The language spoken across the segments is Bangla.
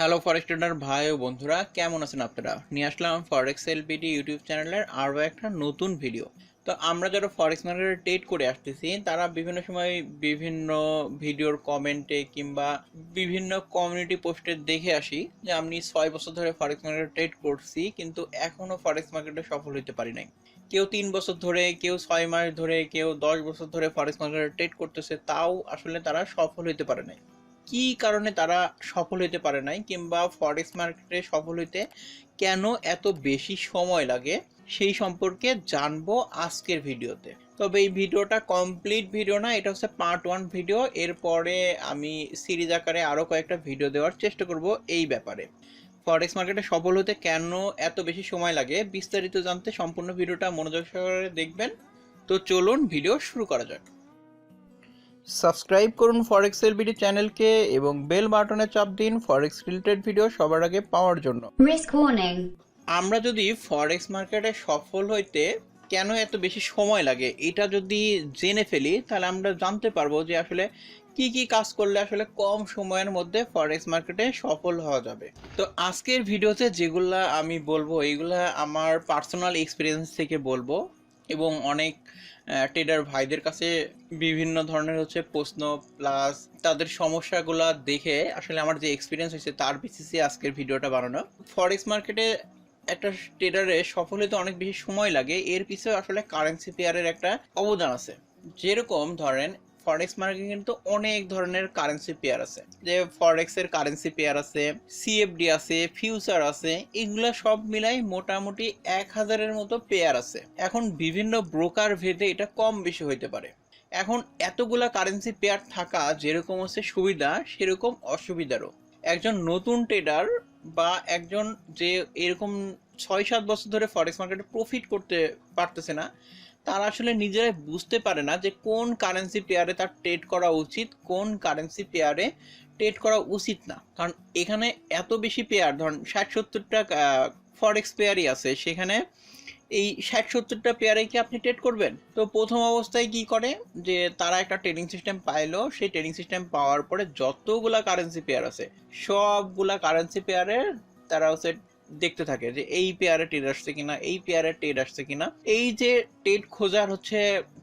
হ্যালো ফরেক্স ট্রেডার ভাই ও বন্ধুরা, কেমন আছেন আপনারা? নিয়ে আসলাম ফরেক্স হেল্প বিডি ইউটিউব চ্যানেলের আরও একটা নতুন ভিডিও। তো আমরা যারা ফরেক্স মার্কেটে ট্রেড করে আসতেছি তারা বিভিন্ন সময় বিভিন্ন ভিডিওর কমেন্টে কিংবা বিভিন্ন কমিউনিটি পোস্টে দেখে আসি যে আমি 6 বছর ধরে ফরেক্স মার্কেটে ট্রেড করছি কিন্তু এখনও ফরেক্স মার্কেটে সফল হতে পারি নাই। কেউ 3 বছর ধরে, কেউ 6 মাস ধরে, কেউ 10 বছর ধরে ফরেক্স মার্কেটে ট্রেড করতেছে, তাও আসলে তারা সফল হতে পারে নাই। কি কারণে তারা সফল হতে পারে নাই কিংবা ফরেক্স মার্কেটে সফল হতে কেন এত বেশি সময় লাগে সেই সম্পর্কে জানবো আজকের ভিডিওতে। তবে এই ভিডিওটা কমপ্লিট ভিডিও না, এটা হচ্ছে পার্ট 1 ভিডিও। এরপরে আমি সিরিজ আকারে আরও কয়েকটা ভিডিও দেওয়ার চেষ্টা করব এই ব্যাপারে। ফরেক্স মার্কেটে সফল হতে কেন এত বেশি সময় লাগে বিস্তারিত জানতে সম্পূর্ণ ভিডিওটা মনোযোগ সহকারে দেখবেন। তো চলুন ভিডিও শুরু করা যাক। সাবস্ক্রাইব করুন ফরেক্স হেল্প বিডি চ্যানেলকে এবং বেল বাটনে চাপ দিন ফরেক্স রিলেটেড ভিডিও সবার আগে পাওয়ার জন্য। Risk warning. আমরা যদি ফরেক্স মার্কেটে সফল হইতে কেন এত বেশি সময় লাগে এটা যদি জেনে ফেলি, তাহলে আমরা জানতে পারবো যে আসলে কি কি কাজ করলে আসলে কম সময়ের মধ্যে ফরেক্স মার্কেটে সফল হওয়া যাবে। তো আজকের ভিডিওতে যেগুলা আমি বলবো এইগুলা আমার পার্সোনাল এক্সপিরিয়েন্স থেকে বলবো এবং অনেক ট্রেডার ভাইদের কাছে বিভিন্ন ধরনের প্রশ্ন প্লাস তাদের সমস্যাগুলো দেখে আসলে আমার যে এক্সপিরিয়েন্স হয়েছে তার বেসিসে আজকের ভিডিওটা বানানো। ফরেক্স মার্কেটে একটা ট্রেডারে সফল হতে অনেক বেশি সময় লাগে, এর পিছনে আসলে কারেন্সি পেয়ারের একটা অবদান আছে। যেরকম ধরেন ফরেক্স মার্কেট কিন্তু অনেক ধরনের কারেন্সি পেয়ার আছে, যে ফরেক্স এর কারেন্সি পেয়ার আছে, সিএফডি আছে, ফিউচার আছে, এগুলা সব মিলাই মোটামুটি 1000-এর মতো পেয়ার আছে। এখন বিভিন্ন ব্রোকার ভেদে এটা কম বেশি হইতে পারে। এখন এতগুলা কারেন্সি পেয়ার থাকা যেরকম সুবিধা সেরকম অসুবিধারও। একজন নতুন ট্রেডার বা একজন যে এরকম 6-7 বছর ধরে ফরেক্স মার্কেটে প্রফিট করতে পারতেছে না, তারা আসলে নিজেরাই বুঝতে পারে না যে কোন কারেন্সি পেয়ারে তার ট্রেড করা উচিত, কোন কারেন্সি পেয়ারে ট্রেড করা উচিত না। কারণ এখানে এত বেশি পেয়ার, ধরুন 60-70টা ফরেক্স পেয়ারই আছে, সেখানে এই 60-70টা পেয়ারে কি আপনি ট্রেড করবেন? তো প্রথম অবস্থায় কি করে যে তারা একটা ট্রেডিং সিস্টেম পাইলো, সেই ট্রেডিং সিস্টেম পাওয়ার পরে যতগুলা কারেন্সি পেয়ার আছে সবগুলা কারেন্সি পেয়ারে তারা দেখতে থাকে যে এই পেয়ারে ট্রেড আসছে কিনা, এই পেয়ারে ট্রেড আসছে কিনা। এই যে ট্রেড খোঁজার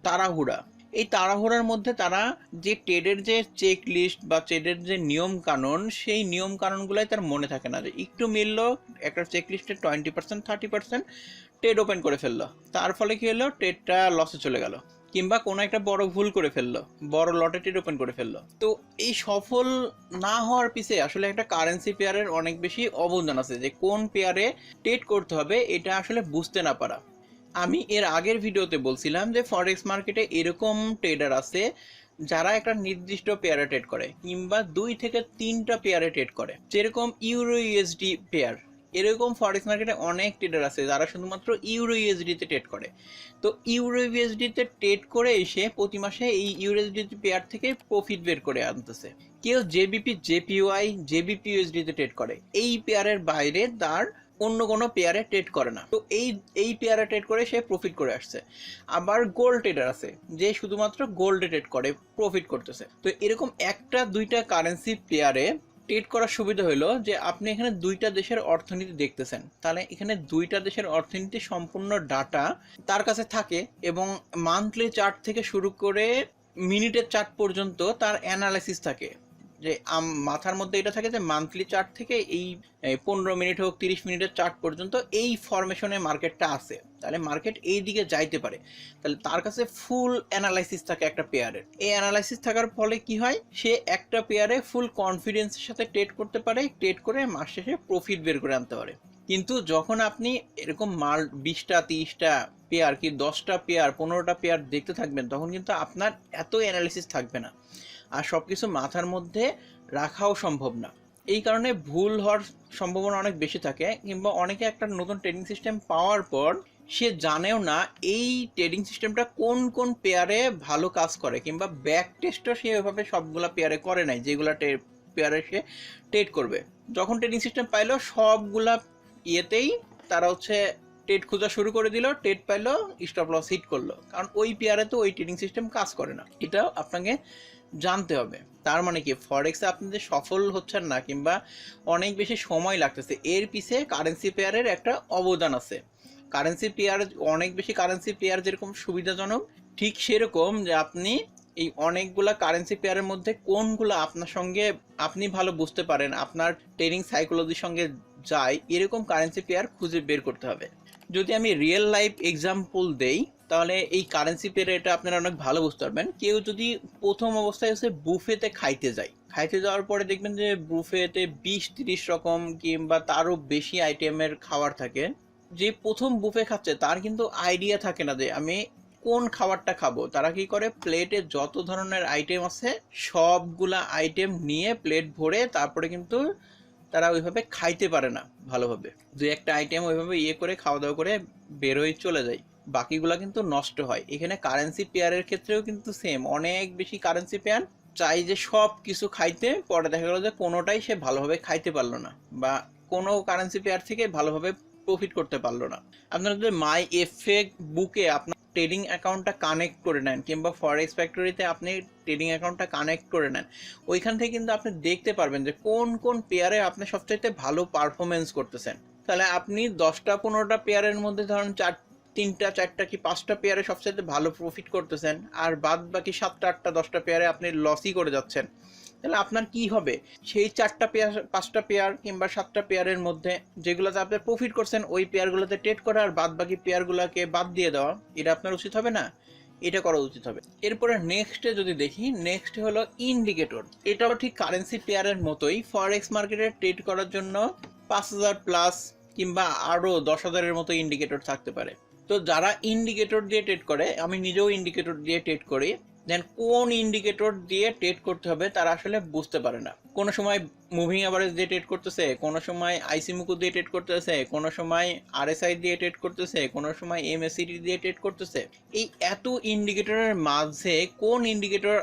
তাড়াহুড়া, এই তাড়াহুড়ার মধ্যে তারা যে ট্রেডের যে চেক লিস্ট বা ট্রেডের যে নিয়ম কানুন, সেই নিয়ম কানুনগুলাই তার মনে থাকে না। যে একটু মিললো একটা চেক লিস্টে 20% 30% ট্রেড ওপেন করে ফেললো, তার ফলে কি হলো, ট্রেডটা লসে চলে গেল, কিংবা কোনো একটা বড় ভুল করে ফেললো, বড় লটে ট্রেড ওপেন করে ফেললো। তো এই সফল না হওয়ার পিছে আসলে একটা কারেন্সি পেয়ারের অনেক বেশি অবদান আছে, যে কোন পেয়ারে ট্রেড করতে হবে এটা আসলে বুঝতে না পারা। আমি এর আগের ভিডিওতে বলছিলাম যে ফরেক্স মার্কেটে এরকম ট্রেডার আছে যারা একটা নির্দিষ্ট পেয়ারে ট্রেড করে কিংবা 2 থেকে 3টা পেয়ারে ট্রেড করে, যেরকম ইউরো ইউএসডি পেয়ার। এরকম ফরেক্স মার্কেটে অনেক ট্রেডার আছে যারা শুধুমাত্র ইউরো ইউএসডিতে ট্রেড করে। তো ইউরো ইউএসডিতে ট্রেড করে এসে প্রতি মাসে এই ইউরো ইউএসডি পেয়ার থেকে প্রফিট বের করে আনতেছে। কেউ জেবিপি জেপিওয়াই জেবিপি ইউএসডিতে ট্রেড করে, এই পেয়ারের বাইরে তার অন্য কোনো পেয়ারে ট্রেড করে না। তো এই পেয়ারে ট্রেড করে সে প্রফিট করে আসছে। আবার গোল্ড ট্রেডার আছে যে শুধুমাত্র গোল্ডে ট্রেড করে প্রফিট করতেছে। তো এরকম 1-2টা কারেন্সি পেয়ারে ট্রেড করার সুবিধা হলো যে আপনি এখানে 2টা দেশের অর্থনীতি দেখতেছেন, তাহলে এখানে 2টা দেশের অর্থনীতি সম্পূর্ণ ডাটা তার কাছে থাকে এবং মান্থলি চার্ট থেকে শুরু করে মিনিটের চার্ট পর্যন্ত তার অ্যানালাইসিস থাকে। যে মাথার মধ্যে এটা থাকে যে মান্থলি চার্ট থেকে এই 15 মিনিট হোক 30 মিনিটের চার্ট পর্যন্ত এই ফরমেশনে মার্কেটটা আছে, তাহলে মার্কেট এই দিকে যাইতে পারে। তাহলে তার কাছে ফুল অ্যানালাইসিস থাকে একটা পেয়ারের। এই অ্যানালাইসিস থাকার ফলে কি হয়, সে একটা পেয়ারে ফুল কনফিডেন্সের সাথে ট্রেড করতে পারে, ট্রেড করে মাস শেষে প্রফিট বের করে আনতে পারে। কিন্তু যখন আপনি এরকম 20টা 30টা পেয়ার কি 10টা পেয়ার 15টা পেয়ার দেখতে থাকবেন, তখন কিন্তু আপনার এত অ্যানালাইসিস থাকবে না, আর সব কিছু মাথার মধ্যে রাখাও সম্ভব না। এই কারণে ভুল হওয়ার সম্ভাবনা অনেক বেশি থাকে, কিংবা অনেকে একটা নতুন ট্রেডিং সিস্টেম পাওয়ার পর সে জানেও না এই ট্রেডিং সিস্টেমটা কোন কোন পেয়ারে ভালো কাজ করে, কিংবা ব্যাক টেস্টও সে ওইভাবে সবগুলা পেয়ারে করে নাই যেগুলা পেয়ারে সে ট্রেড করবে। যখন ট্রেডিং সিস্টেম পাইলো সবগুলা ইয়েতেই তারা ট্রেড খোঁজা শুরু করে দিল, ট্রেড পাইলো, স্টপ লস হিট করলো, কারণ ওই পেয়ারে তো ওই ট্রেডিং সিস্টেম কাজ করে না। এটাও আপনাকে জানতে হবে। তার মানে কি, ফরেক্সে আপনি যে সফল হচ্ছেন না কিংবা অনেক বেশি সময় লাগতেছে, এর পিছে কারেন্সি পেয়ারের একটা অবদান আছে। কারেন্সি পেয়ার, অনেক বেশি কারেন্সি পেয়ার যেরকম সুবিধাজনক, ঠিক সেরকম যে আপনি এই অনেকগুলা কারেন্সি পেয়ারের মধ্যে কোনগুলো আপনার সঙ্গে আপনি ভালো বুঝতে পারেন, আপনার ট্রেডিং সাইকোলজির সঙ্গে যায়, এরকম কারেন্সি পেয়ার খুঁজে বের করতে হবে। যদি আমি রিয়েল লাইফ এক্সাম্পল দেই, তাহলে এই কারেন্সি পেয়ারে এটা আপনারা অনেক ভালো বুঝতে পারবেন। কেউ যদি প্রথম অবস্থায় হচ্ছে বুফেতে খাইতে যায়, খাইতে যাওয়ার পরে দেখবেন যে বুফেতে 20-30 রকম কিংবা তারও বেশি আইটেমের খাবার থাকে। যে প্রথম বুফে খাচ্ছে তার কিন্তু আইডিয়া থাকে না যে আমি কোন খাবারটা খাবো। তারা কি করে, প্লেটে যত ধরনের আইটেম আছে সবগুলা আইটেম নিয়ে প্লেট ভরে তারপরে কিন্তু তারা ওইভাবে খাইতে পারে না ভালোভাবে। দুই একটা আইটেম ওইভাবে করে খাওয়া দাওয়া করে বেরোয় চলে যায়, বাকিগুলা কিন্তু নষ্ট হয়। এখানে কারেন্সি পেয়ারের ক্ষেত্রেও কিন্তু সেম, অনেক বেশি কারেন্সি পেয়ার চাই যে সব কিছু খাইতে, পরে দেখা গেলো যে কোনোটাই সে ভালোভাবে খাইতে পারলো না বা কোনো কারেন্সি পেয়ার থেকে ভালোভাবে প্রফিট করতে পারলো না। আপনারা যদি মাই এফেক্ট বুকে আপনার ট্রেডিং অ্যাকাউন্টটা কানেক্ট করে নেন কিংবা ফরেক্স ফ্যাক্টরিতে আপনি ট্রেডিং অ্যাকাউন্টটা কানেক্ট করে নেন, ওইখান থেকে কিন্তু আপনি দেখতে পারবেন যে কোন কোন পেয়ারে আপনি সবচাইতে ভালো পারফরমেন্স করতেছেন। তাহলে আপনি 10টা-15টা পেয়ারের মধ্যে ধরুন 3টা-4টা কি 5টা পেয়ারে সবচাইতে ভালো প্রফিট করতেছেন, আর বাদ বাকি 7টা-8টা-10টা পেয়ারে আপনি লসই করে যাচ্ছেন। তাহলে আপনার কি হবে, সেই 4টা পেয়ার 5টা পেয়ার কিংবা 7টা পেয়ারের মধ্যে যেগুলোতে আপনি প্রফিট করছেন ওই পেয়ারগুলোতে ট্রেড করা আর বাদ বাকি পেয়ারগুলোকে বাদ দিয়ে দেওয়া। এটা আপনার উচিত হবে না? এটা করা উচিত হবে। এরপরে নেক্সটে যদি দেখি, নেক্সট হলো ইন্ডিকেটর। এটাও ঠিক কারেন্সি পেয়ারের মতোই ফরেক্স মার্কেটে ট্রেড করার জন্য 5000 প্লাস কিংবা আরো 10,000-এর মতো ইন্ডিকেটর থাকতে পারে। তো যারা ইন্ডিকেটর দিয়ে ট্রেড করে, আমি নিজেও ইন্ডিকেটর দিয়ে ট্রেড করি, দেন কোন ইন্ডিকেটর দিয়ে ট্রেড করতে হবে তারা আসলে বুঝতে পারে না। কোনো সময় মুভিং অ্যাভারেজ দিয়ে ট্রেড করতেছে, কোনো সময় আইসিমুকু দিয়ে ট্রেড করতেছে, কোনো সময় আরএসআই দিয়ে ট্রেড করতেছে, কোনো সময় এমএসিডি দিয়ে ট্রেড করতেছে। এই এত ইন্ডিকেটরের মাঝে কোন ইন্ডিকেটর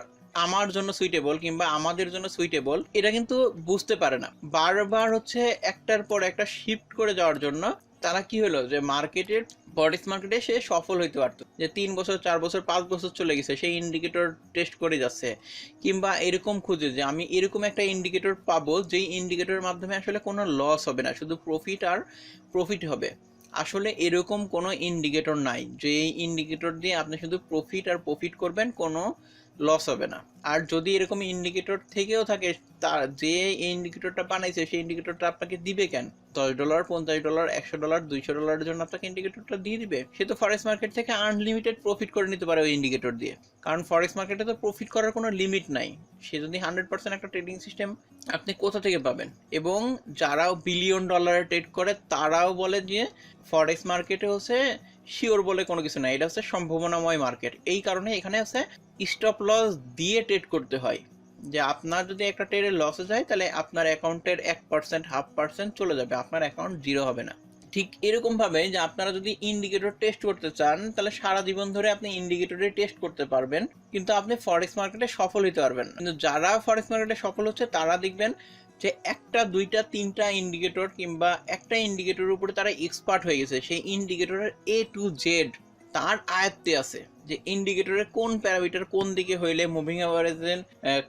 আমার জন্য সুইটেবল কিংবা আমাদের জন্য সুইটেবল, এটা কিন্তু বুঝতে পারে না। বারবার হচ্ছে একটার পর একটা শিফট করে যাওয়ার জন্য তারা কি হলো যে মার্কেটের, ফরেক্স মার্কেটে সে সফল হইতে পারতো, যে 3 বছর 4 বছর 5 বছর চলে গেছে সেই ইন্ডিকেটর টেস্ট করে যাচ্ছে, কিংবা এরকম খুঁজে যে আমি এরকম একটা ইন্ডিকেটর পাবো যেই ইন্ডিকেটরের মাধ্যমে আসলে কোনো লস হবে না, শুধু প্রফিট আর প্রফিট হবে। আসলে এরকম কোনো ইন্ডিকেটর নাই যে এই ইন্ডিকেটর দিয়ে আপনি শুধু প্রফিট আর প্রফিট করবেন, কোনো লস হবে না। আর যদি এরকম ইন্ডিকেটর থেকেও থাকে, তার যে ইন্ডিকেটরটা বানাইছে সেই ইন্ডিকেটরটা আপনাকে দিবে কেন? $10, $50, $100, $200 জন্য আপনাকে ইন্ডিকেটরটা দিয়ে দিবে? সে তো ফরেক্স মার্কেট থেকে আনলিমিটেড প্রফিট করে নিতে পারে ওই ইন্ডিকেটর দিয়ে, কারণ ফরেক্স মার্কেটে তো প্রফিট করার কোনো লিমিট নাই। সে যদি 100% একটা ট্রেডিং সিস্টেম, আপনি কোথা থেকে পাবেন? এবং যারাও বিলিয়ন ডলারে ট্রেড করে তারাও বলে যে ফরেক্স মার্কেটে হচ্ছে শিওর বলে কোনো কিছু নাই, এটা হচ্ছে সম্ভাবনাময় মার্কেট। এই কারণে এখানে হচ্ছে স্টপ লস দিয়ে ট্রেড করতে হয়, যে আপনার যদি একটা ট্রেডে লসে যায় তাহলে আপনার অ্যাকাউন্টের 1%, 0.5% চলে যাবে, আপনার অ্যাকাউন্ট জিরো হবে না। ঠিক এরকম ভাবে যে আপনারা যদি ইন্ডিকেটর টেস্ট করতে চান তাহলে সারা জীবন ধরে আপনি ইন্ডিকেটরে টেস্ট করতে পারবেন, কিন্তু আপনি ফরেক্স মার্কেটে সফল হতে পারবেন। কিন্তু যারা ফরেক্স মার্কেটে সফল হচ্ছে তারা দেখবেন যে 1টা 2টা 3টা ইন্ডিকেটর কিংবা একটা ইন্ডিকেটরের উপরে তারা এক্সপার্ট হয়ে গেছে, সেই ইন্ডিকেটরের A to Z তার আয়ত্তে আছে, যে ইন্ডিকেটরের কোন প্যারামিটার কোন দিকে হইলে মুভিং অ্যাভারেজের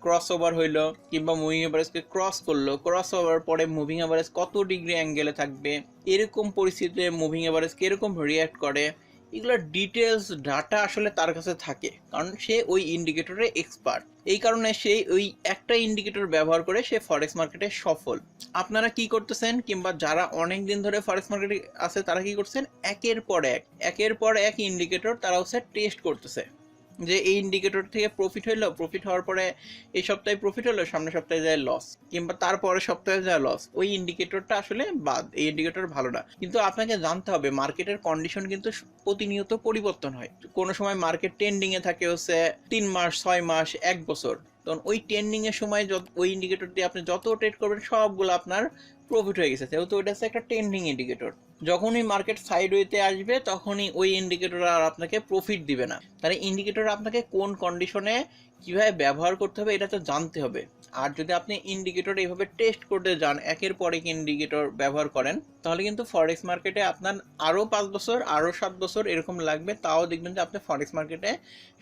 ক্রস ওভার হইলো কিংবা মুভিং অ্যাভারেজকে ক্রস করলো, ক্রস ওভার পরে মুভিং অ্যাভারেজ কত ডিগ্রি অ্যাঙ্গেলে থাকবে, এরকম পরিস্থিতিতে মুভিং অ্যাভারেজ কিরকম রিয়্যাক্ট করে, এগুলোর ডিটেলস ডাটা আসলে তার কাছে থাকে, কারণ সে ওই ইন্ডিকেটরে এক্সপার্ট। এই কারণে সে ওই একটা ইন্ডিকেটর ব্যবহার করে সে ফরেক্স মার্কেটে সফল। আপনারা কি করতেছেন, কিংবা যারা অনেক দিন ধরে ফরেক্স মার্কেটে আছে তারা কি করছেন, একের পর এক ইন্ডিকেটর তারা হচ্ছে টেস্ট করতেছে, যে এই ইন্ডিকেটর থেকে প্রফিট হইলো, প্রফিট হওয়ার পরে এই সপ্তাহে প্রফিট হলো, সামনের সপ্তাহে যায় লস, কিংবা তারপরে সপ্তাহে যায় লস, ওই ইন্ডিকেটরটা আসলে বাদ, এই ইন্ডিকেটর ভালো না। কিন্তু আপনাকে জানতে হবে মার্কেটের কন্ডিশন কিন্তু প্রতিনিয়ত পরিবর্তন হয়। কোনো সময় মার্কেট ট্রেন্ডিং এ থাকে হচ্ছে 3 মাস 6 মাস 1 বছর, তখন ওই ট্রেন্ডিং এর সময় ওই ইন্ডিকেটর দিয়ে আপনি যত ট্রেড করবেন সবগুলো আপনার প্রফিট হয়ে গেছে, যেহেতু ওইটা হচ্ছে একটা ট্রেন্ডিং ইন্ডিকেটর। যখনই মার্কেট সাইডওয়েতে আসবে তখনই ওই ইন্ডিকেটর আর আপনাকে প্রফিট দিবে না। তাহলে ইন্ডিকেটর আপনাকে কোন কন্ডিশনে কিভাবে ব্যবহার করতে হবে এটা তো জানতে হবে। আর যদি আপনি ইন্ডিকেটর এইভাবে টেস্ট করতে যান, একের পর এক ইন্ডিকেটর ব্যবহার করেন, তাহলে কিন্তু ফরেক্স মার্কেটে আপনার আরও 5 বছর আরও 7 বছর এরকম লাগবে, তাও দেখবেন যে আপনি ফরেক্স মার্কেটে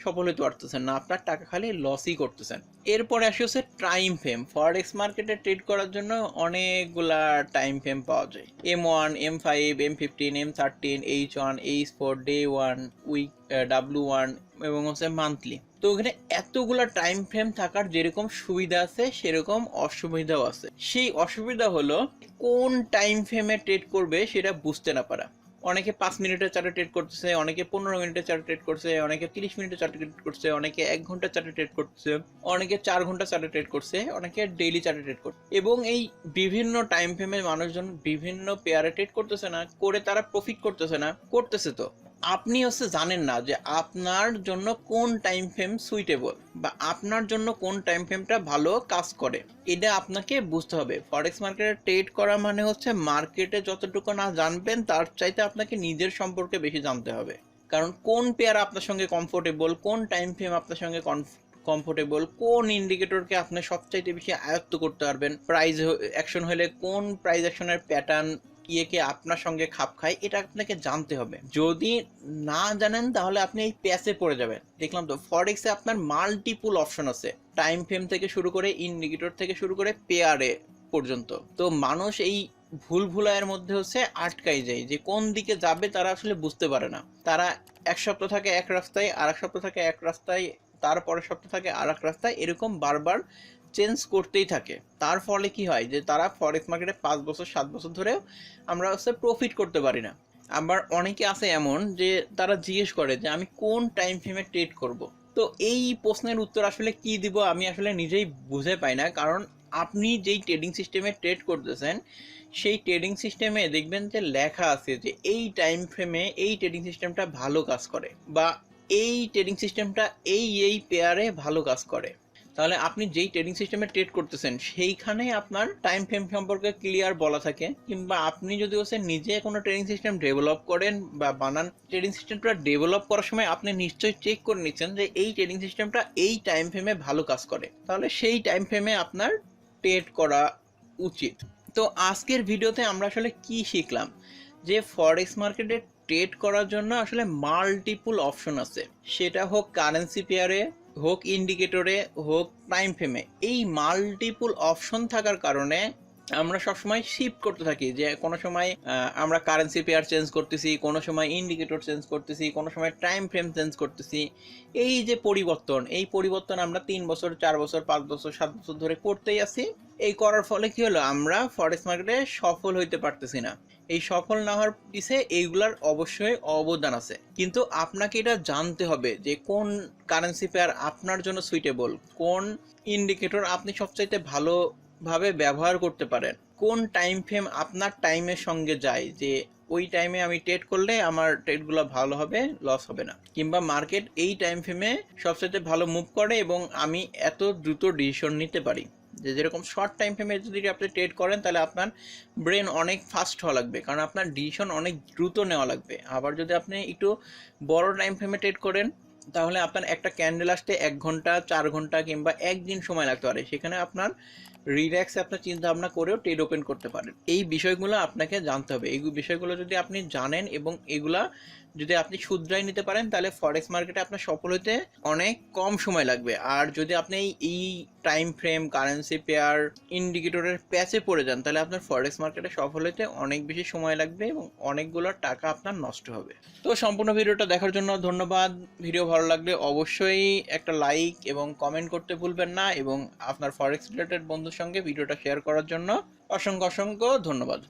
সফল হতে পারতেছেন না, আপনার টাকা খালি লসই করতেছেন। এরপরে আসি হচ্ছে টাইম ফ্রেম। ফরেক্স মার্কেটে ট্রেড করার জন্য অনেকগুলা টাইম ফ্রেম পাওয়া যায়, M1, M5, M15, M13, H1, H4, day 1, week, W1 এবং হচ্ছে মান্থলি। তো ওখানে এতগুলা টাইম ফ্রেম থাকার যেরকম সুবিধা আছে সেরকম অসুবিধাও আছে। সেই অসুবিধা হলো কোন টাইম ফ্রেমে ট্রেড করবে সেটা বুঝতে না পারা। অনেকে 5 মিনিটের চার্টে ট্রেড করতেছে, অনেকে 15 মিনিটের চার্টে ট্রেড করছে, অনেকে 30 মিনিটের চার্টে ট্রেড করছে, অনেকে 1 ঘন্টার চার্টে ট্রেড করছে, অনেকে 4 ঘন্টা চার্টে ট্রেড করছে, অনেকে ডেইলি চার্টে ট্রেড করছে। এবং এই বিভিন্ন টাইম ফ্রেমে মানুষজন বিভিন্ন পেয়ারে ট্রেড করতেছে না, করে তারা প্রফিট করতেছে না, করতেছে তো আপনি হচ্ছে জানেন না যে আপনার জন্য কোন টাইম ফ্রেম সুইটেবল বা আপনার জন্য কোন টাইম ফ্রেমটা ভালো কাজ করে, এটা আপনাকে বুঝতে হবে। ফরেক্স মার্কেটে ট্রেড করা মানে হচ্ছে মার্কেটে যতটুকু না জানবেন তার চাইতে আপনাকে নিজের সম্পর্কে বেশি জানতে হবে। কারণ কোন পেয়ার আপনার সঙ্গে কমফোর্টেবল, কোন টাইম ফ্রেম আপনার সঙ্গে কমফোর্টেবল, কোন ইন্ডিকেটরকে আপনি সবচাইতে বেশি আয়ত্ত করতে পারবেন, প্রাইস অ্যাকশন হলে কোন প্রাইস অ্যাকশনের প্যাটার্ন কে আপনার সঙ্গে খাপ খায়, এটা আপনাকে জানতে হবে। যদি না জানেন তাহলে আপনি এই প্যাচে পড়ে যাবেন। দেখলাম তো ফরেক্সে আপনার মাল্টিপুল অপশন আছে, টাইম ফ্রেম থেকে শুরু করে ইন্ডিকেটর থেকে শুরু করে পেয়ারে পর্যন্ত। তো মানুষ এই ভুলভুলাইয়ের মধ্যে হচ্ছে আটকাই যায়, যে কোন দিকে যাবে তারা আসলে বুঝতে পারে না। তারা এক সপ্তাহ থাকে এক রাস্তায়, আর এক সপ্তাহ থাকে এক রাস্তায়, তারপরের সপ্তাহ থাকে আর এক রাস্তায়, এরকম বারবার চেঞ্জ করতেই থাকে। তার ফলে কি হয় যে তারা ফরেক্স মার্কেটে 5 বছর 7 বছর ধরেও আমরা হচ্ছে প্রফিট করতে পারি না। আবার অনেকে আছে এমন যে তারা জিজ্ঞেস করে যে আমি কোন টাইম ফ্রেমে ট্রেড করব। তো এই প্রশ্নের উত্তর আসলে কি দিব আমি আসলে নিজেই বুঝে পাই না। কারণ আপনি যেই ট্রেডিং সিস্টেমে ট্রেড করতেছেন সেই ট্রেডিং সিস্টেমে দেখবেন যে লেখা আছে যে এই টাইম ফ্রেমে এই ট্রেডিং সিস্টেমটা ভালো কাজ করে, বা এই ট্রেডিং সিস্টেমটা এই পেয়ারে ভালো কাজ করে। তাহলে আপনি যেই ট্রেডিং সিস্টেমে ট্রেড করতেছেন সেইখানে আপনার টাইম ফ্রেম সম্পর্কে ক্লিয়ার বলা থাকে। কিংবা আপনি যদি হচ্ছে নিজে কোনো ট্রেডিং সিস্টেম ডেভেলপ করেন বা বানান, ট্রেডিং সিস্টেমটা ডেভেলপ করার সময় আপনি নিশ্চয়ই চেক করে নিচ্ছেন যে এই ট্রেডিং সিস্টেমটা এই টাইম ফ্রেমে ভালো কাজ করে, তাহলে সেই টাইম ফ্রেমে আপনার ট্রেড করা উচিত। তো আজকের ভিডিওতে আমরা আসলে কি শিখলাম, যে ফরেক্স মার্কেটে ট্রেড করার জন্য আসলে মাল্টিপুল অপশন আছে, সেটা হোক কারেন্সি পেয়ারে, হোক ইন্ডিকেটরে, হোক টাইম ফ্রেমে। এই মাল্টিপুল অপশন থাকার কারণে আমরা সবসময় শিফট করতে থাকি, যে কোনো সময় আমরা কারেন্সি পেয়ার চেঞ্জ করতেছি, কোনো সময় ইন্ডিকেটর চেঞ্জ করতেছি, কোনো সময় টাইম ফ্রেম চেঞ্জ করতেছি। এই যে পরিবর্তন, এই পরিবর্তন আমরা 3 বছর 4 বছর 5 বছর 7 বছর ধরে করতেই আছি। এই করার ফলে কি হলো, আমরা ফরেক্স মার্কেটে সফল হইতে পারতেছি না। এই সফল না হওয়ার পিছে এইগুলার অবশ্যই অবদান আছে, কিন্তু আপনাকে এটা জানতে হবে যে কোন কারেন্সি পেয়ার আপনার জন্য সুইটেবল, কোন ইন্ডিকেটর আপনি সবচাইতে ভালোভাবে ব্যবহার করতে পারেন, কোন টাইম ফ্রেম আপনার টাইমের সঙ্গে যায়, যে ওই টাইমে আমি ট্রেড করলে আমার ট্রেডগুলো ভালো হবে, লস হবে না। কিংবা মার্কেট এই টাইম ফ্রেমে সবচাইতে ভালো মুভ করে এবং আমি এত দ্রুত ডিসিশন নিতে পারি। যেরকম শর্ট টাইম ফ্রেমে যদি আপনি ট্রেড করেন তাহলে আপনার ব্রেন অনেক ফাস্ট হওয়া লাগবে, কারণ আপনার ডিসিশন অনেক দ্রুত নেওয়া লাগবে। আবার যদি আপনি একটু বড় টাইম ফ্রেমে ট্রেড করেন তাহলে আপনার একটা ক্যান্ডেল আসতে 1 ঘন্টা 4 ঘন্টা কিংবা একদিন সময় লাগতে পারে, সেখানে আপনার রিল্যাক্সে আপনার চিন্তা ভাবনা করেও ট্রেড ওপেন করতে পারেন। এই বিষয়গুলো আপনাকে জানতে হবে। এই বিষয়গুলো যদি আপনি জানেন এবং এগুলা যদি আপনি শুধরাই নিতে পারেন তাহলে ফরেক্স মার্কেটে আপনার সফল হতে অনেক কম সময় লাগবে। আর যদি আপনি এই টাইম ফ্রেম, কারেন্সি পেয়ার, ইন্ডিকেটরের প্যাচে পড়ে যান তাহলে আপনার ফরেক্স মার্কেটে সফল হতে অনেক বেশি সময় লাগবে এবং অনেকগুলো টাকা আপনার নষ্ট হবে। তো সম্পূর্ণ ভিডিওটা দেখার জন্য ধন্যবাদ। ভিডিও ভালো লাগলে অবশ্যই একটা লাইক এবং কমেন্ট করতে ভুলবেন না, এবং আপনার ফরেক্স রিলেটেড বন্ধুর সঙ্গে ভিডিওটা শেয়ার করার জন্য অসংখ্য ধন্যবাদ।